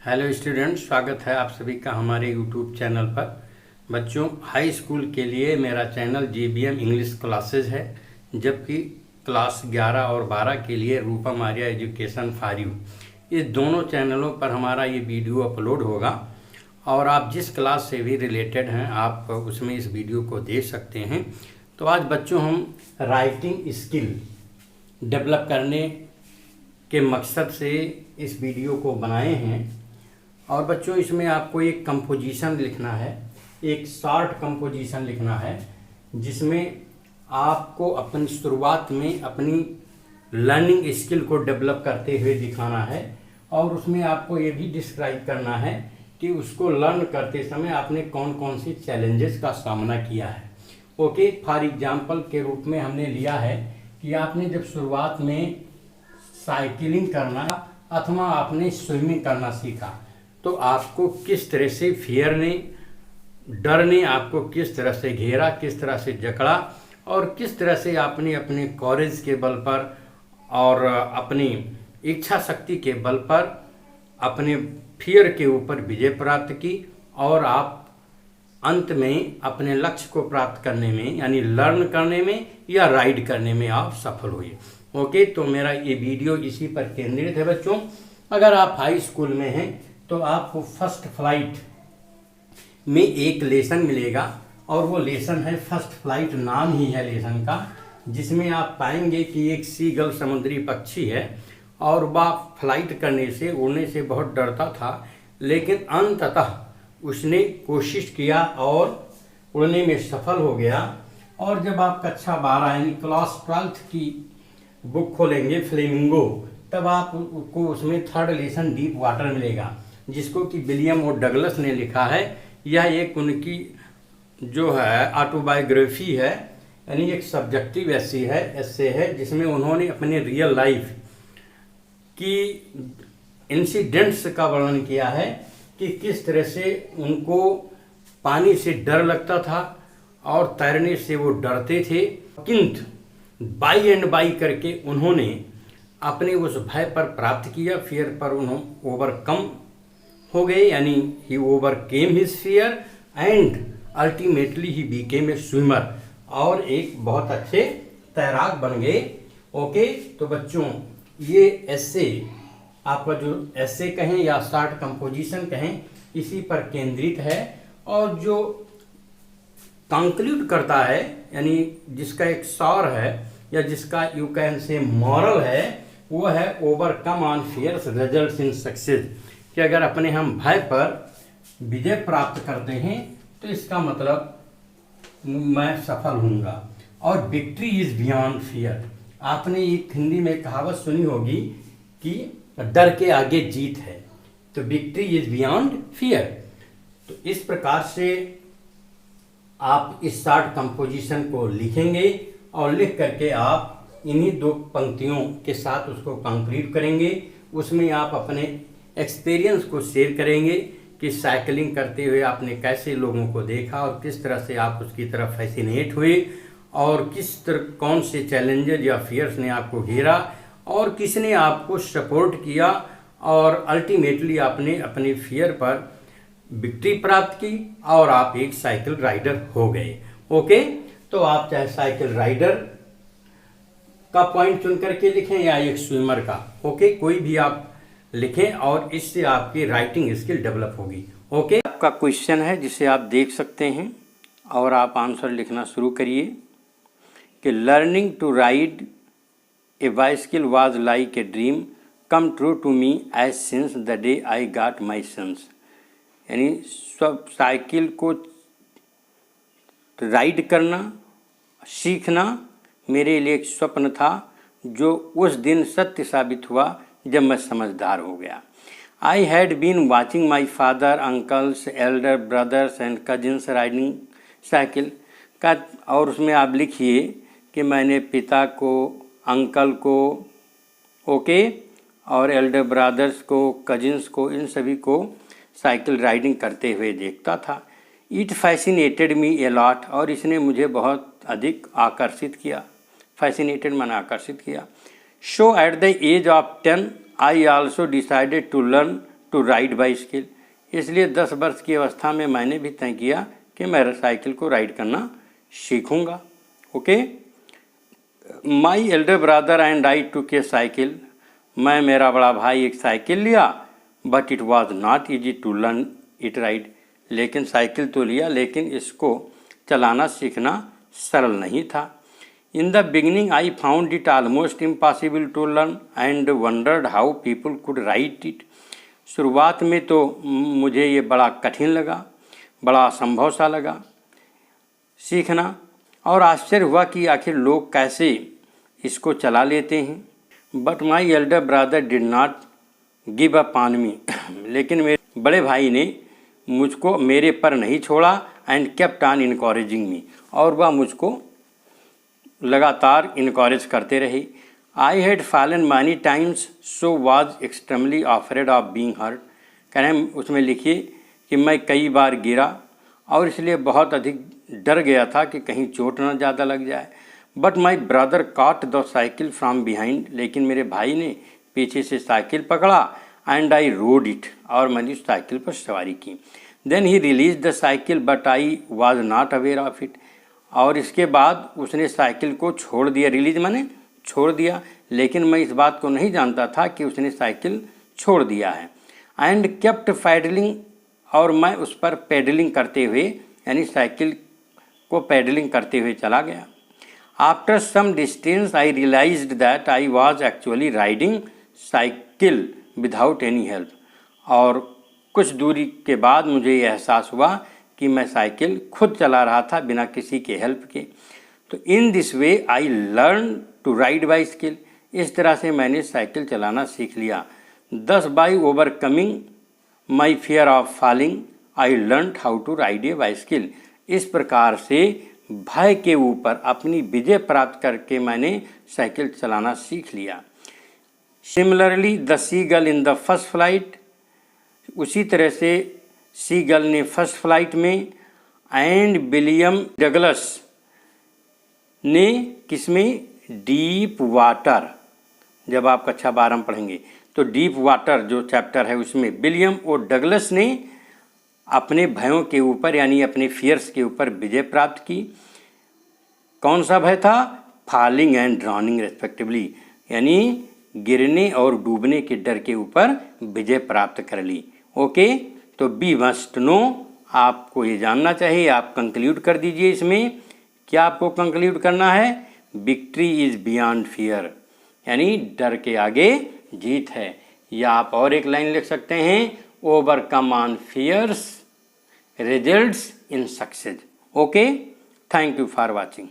Hello students, स्वागत है आप सभी का हमारे यूट्यूब चैनल पर। बच्चों, हाई स्कूल के लिए मेरा चैनल JBM इंग्लिश क्लासेस है, जबकि क्लास 11 और 12 के लिए रूपम आर्या एजुकेशन फॉर यू। इस दोनों चैनलों पर हमारा ये वीडियो अपलोड होगा और आप जिस क्लास से भी रिलेटेड हैं आप उसमें इस वीडियो को देख सकते हैं। तो आज बच्चों हम राइटिंग स्किल डेवलप करने के मकसद से इस वीडियो को बनाए हैं। और बच्चों, इसमें आपको एक कंपोजिशन लिखना है, एक शॉर्ट कंपोजिशन लिखना है, जिसमें आपको अपनी शुरुआत में अपनी लर्निंग स्किल को डेवलप करते हुए दिखाना है और उसमें आपको ये भी डिस्क्राइब करना है कि उसको लर्न करते समय आपने कौन कौन सी चैलेंजेस का सामना किया है। ओके, फॉर एग्जांपल के रूप में हमने लिया है कि आपने जब शुरुआत में साइकिलिंग करना अथवा आपने स्विमिंग करना सीखा तो आपको किस तरह से फियर ने, डर ने आपको किस तरह से घेरा, किस तरह से जकड़ा और किस तरह से आपने अपने कॉरेज के बल पर और अपनी इच्छा शक्ति के बल पर अपने फियर के ऊपर विजय प्राप्त की और आप अंत में अपने लक्ष्य को प्राप्त करने में यानी लर्न करने में या राइड करने में आप सफल हुए। ओके, तो मेरा ये वीडियो इसी पर केंद्रित है। बच्चों, अगर आप हाई स्कूल में हैं तो आपको फर्स्ट फ्लाइट में एक लेसन मिलेगा और वो लेसन है फर्स्ट फ्लाइट, नाम ही है लेसन का, जिसमें आप पाएंगे कि एक सीगल समुद्री पक्षी है और वह फ्लाइट करने से, उड़ने से बहुत डरता था, लेकिन अंततः उसने कोशिश किया और उड़ने में सफल हो गया। और जब आप कक्षा 12 यानी क्लास 12 की बुक खोलेंगे फ्लेमिंगो, तब आपको उसमें थर्ड लेसन डीप वाटर मिलेगा, जिसको कि विलियम ओ डगलस ने लिखा है। यह एक उनकी जो है ऑटोबायोग्राफी है, यानी एक सब्जेक्टिव ऐसे है जिसमें उन्होंने अपने रियल लाइफ की इंसिडेंट्स का वर्णन किया है कि किस तरह से उनको पानी से डर लगता था और तैरने से वो डरते थे, किंतु बाई एंड बाई करके उन्होंने अपने उस भय पर प्राप्त किया, फियर पर उन्होंने ओवरकम हो गए, यानी he overcame his fear and ultimately he became a swimmer और एक बहुत अच्छे तैराक बन गए। ओके, तो बच्चों ये ऐसे आपका जो ऐसे कहें या शॉर्ट कंपोजिशन कहें, इसी पर केंद्रित है और जो कंक्लूड करता है यानी जिसका एक सार है या जिसका यू कैन से मॉरल है, वो है overcome on fears results in success, कि अगर अपने हम भय पर विजय प्राप्त करते हैं तो इसका मतलब मैं सफल होऊंगा। और विक्ट्री इज बियॉन्ड फियर, आपने एक हिंदी में कहावत सुनी होगी कि डर के आगे जीत है, तो विक्ट्री इज बियॉन्ड फियर। तो इस प्रकार से आप इस शॉर्ट कंपोजिशन को लिखेंगे और लिख करके आप इन्हीं दो पंक्तियों के साथ उसको कंक्रीट करेंगे। उसमें आप अपने एक्सपीरियंस को शेयर करेंगे कि साइकिलिंग करते हुए आपने कैसे लोगों को देखा और किस तरह से आप उसकी तरफ फैसिनेट हुए और कौन से चैलेंजेस या फियर्स ने आपको घेरा और किसने आपको सपोर्ट किया और अल्टीमेटली आपने अपने फियर पर विक्ट्री प्राप्त की और आप एक साइकिल राइडर हो गए। ओके, तो आप चाहे साइकिल राइडर का पॉइंट चुन करके लिखें या एक स्विमर का, ओके, कोई भी आप लिखें और इससे आपकी राइटिंग स्किल डेवलप होगी। ओके, आपका क्वेश्चन है जिसे आप देख सकते हैं और आप आंसर लिखना शुरू करिए कि learning to ride a bicycle was like a dream come true to me as since the day I got my sons, यानी सब साइकिल को राइड करना सीखना मेरे लिए एक स्वप्न था जो उस दिन सत्य साबित हुआ जब मैं समझदार हो गया। I had been watching my father, uncles, elder brothers and cousins riding cycle का, और उसमें आप लिखिए कि मैंने पिता को, अंकल को, ओके, और एल्डर ब्रदर्स को, कजिन्स को, इन सभी को साइकिल राइडिंग करते हुए देखता था। It fascinated me a lot, और इसने मुझे बहुत अधिक आकर्षित किया। फैसिनेटेड माने आकर्षित किया। So at the age of 10 I also decided to learn to ride bicycle. इसलिए 10 वर्ष की अवस्था में मैंने भी तय किया कि मैं साइकिल को राइड करना सीखूँगा। Okay. My elder brother and I took a cycle. मैं, मेरा बड़ा भाई एक साइकिल लिया, but it was not easy to learn it ride. लेकिन साइकिल तो लिया, लेकिन इसको चलाना सीखना सरल नहीं था। In the beginning I found it almost impossible to learn and wondered how people could ride it. शुरुआत में तो मुझे ये बड़ा कठिन लगा, बड़ा असंभव सा लगा सीखना, और आश्चर्य हुआ कि आखिर लोग कैसे इसको चला लेते हैं। But my elder brother did not give up on me. लेकिन मेरे बड़े भाई ने मुझको मेरे पर नहीं छोड़ा, and kept on encouraging me, और वह मुझको लगातार इनकरेज करते रहे। I had fallen many times so was extremely afraid of being hurt. कह रहे हैं उसमें लिखिए कि मैं कई बार गिरा और इसलिए बहुत अधिक डर गया था कि कहीं चोट न ज़्यादा लग जाए। But my brother caught the cycle from behind. लेकिन मेरे भाई ने पीछे से साइकिल पकड़ा, एंड आई रोड इट, और मैंने उस साइकिल पर सवारी की। Then he release the cycle but I was not aware of it. और इसके बाद उसने साइकिल को छोड़ दिया। रिलीज माने छोड़ दिया, लेकिन मैं इस बात को नहीं जानता था कि उसने साइकिल छोड़ दिया है। एंड केप्ट पैडलिंग, और मैं उस पर पैडलिंग करते हुए, यानी साइकिल को पैडलिंग करते हुए चला गया। After some distance I realised that I was actually riding cycle without any help. और कुछ दूरी के बाद मुझे यह एहसास हुआ कि मैं साइकिल खुद चला रहा था बिना किसी के हेल्प के। तो in this way I learn to ride bicycle. इस तरह से मैंने साइकिल चलाना सीख लिया। Thus by overcoming my fear of falling I learn how to ride a bicycle. इस प्रकार से भय के ऊपर अपनी विजय प्राप्त करके मैंने साइकिल चलाना सीख लिया। Similarly the seagull in the first flight, उसी तरह से सीगल ने फर्स्ट फ्लाइट में, एंड विलियम डगलस ने किसमें, डीप वाटर। जब आप कक्षा 12 में पढ़ेंगे तो डीप वाटर जो चैप्टर है उसमें विलियम और डगलस ने अपने भयों के ऊपर, यानी अपने फियर्स के ऊपर विजय प्राप्त की। कौन सा भय था? फॉलिंग एंड ड्राउनिंग रेस्पेक्टिवली, यानी गिरने और डूबने के डर के ऊपर विजय प्राप्त कर ली। ओके, तो बी मस्ट नो, आपको ये जानना चाहिए। आप कंक्लूड कर दीजिए इसमें। क्या आपको कंक्लूड करना है? विक्ट्री इज बियॉन्ड फियर, यानी डर के आगे जीत है। या आप और एक लाइन लिख सकते हैं, overcome on fears results in success. Okay, thank you for watching.